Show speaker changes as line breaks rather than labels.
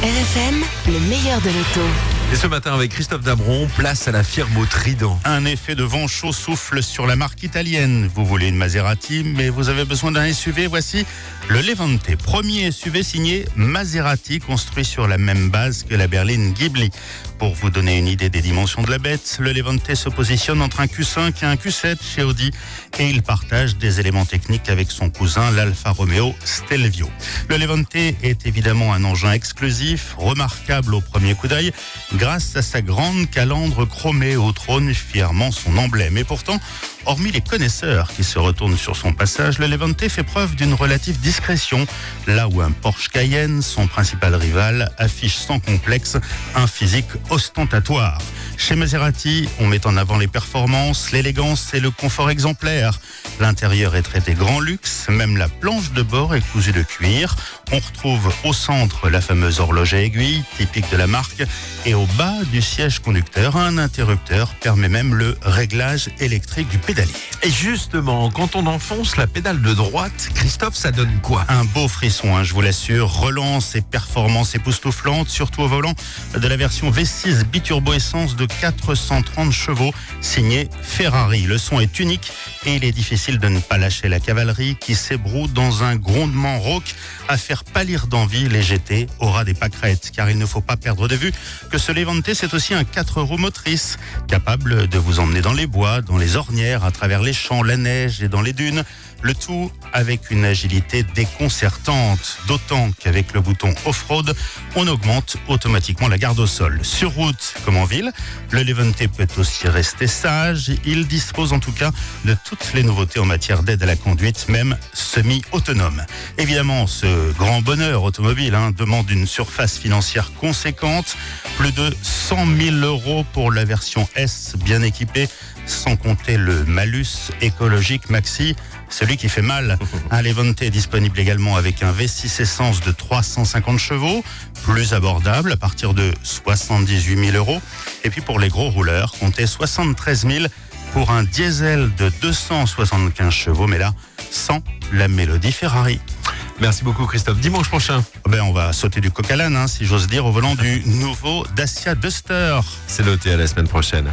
RFM, le meilleur de l'auto.
Et ce matin avec Christophe Dabron, place à la firme au Trident.
Un effet de vent chaud souffle sur la marque italienne. Vous voulez une Maserati, mais vous avez besoin d'un SUV. Voici le Levante, premier SUV signé Maserati, construit sur la même base que la berline Ghibli. Pour vous donner une idée des dimensions de la bête, le Levante se positionne entre un Q5 et un Q7 chez Audi et il partage des éléments techniques avec son cousin, l'Alfa Romeo Stelvio. Le Levante est évidemment un engin exclusif, remarquable au premier coup d'œil, grâce à sa grande calandre chromée au trône, fièrement son emblème. Et pourtant, hormis les connaisseurs qui se retournent sur son passage, le Levante fait preuve d'une relative discrétion, là où un Porsche Cayenne, son principal rival, affiche sans complexe un physique ostentatoire. Chez Maserati, on met en avant les performances, l'élégance et le confort exemplaire. L'intérieur est traité grand luxe, même la planche de bord est cousue de cuir. On retrouve au centre la fameuse horloge à aiguille, typique de la marque, et au bas du siège conducteur, un interrupteur permet même le réglage électrique du pédalier.
Et justement, quand on enfonce la pédale de droite, Christophe, ça donne quoi?
Un beau frisson, je vous l'assure, relance et performance époustouflante, surtout au volant de la version V6 biturbo essence de 430 chevaux, signée Ferrari. Le son est unique et il est difficile de ne pas lâcher la cavalerie qui s'ébroue dans un grondement rauque à faire pâlir d'envie les GT au ras des pâquerettes. Car il ne faut pas perdre de vue que ce Levante, c'est aussi un 4 roues motrices, capable de vous emmener dans les bois, dans les ornières, à travers les champs, la neige et dans les dunes. Le tout avec une agilité déconcertante, d'autant qu'avec le bouton off-road, on augmente automatiquement la garde au sol. Sur route comme en ville, le Levante peut aussi rester sage. Il dispose en tout cas de toutes les nouveautés en matière d'aide à la conduite, même semi-autonome. Évidemment, ce grand bonheur automobile demande une surface financière conséquente, plus de 100 000 € pour la version S bien équipée, sans compter le malus écologique maxi, celui qui fait mal. Un Levante est disponible également avec un V6 essence de 350 chevaux, plus abordable à partir de 78 000 €. Et puis pour les gros rouleurs, comptez 73 000 pour un diesel de 275 chevaux, mais là, sans la mélodie Ferrari.
Merci beaucoup Christophe. Dimanche prochain,
on va sauter du coq à l'âne, si j'ose dire, au volant du nouveau Dacia Duster.
c'est noté, à la semaine prochaine.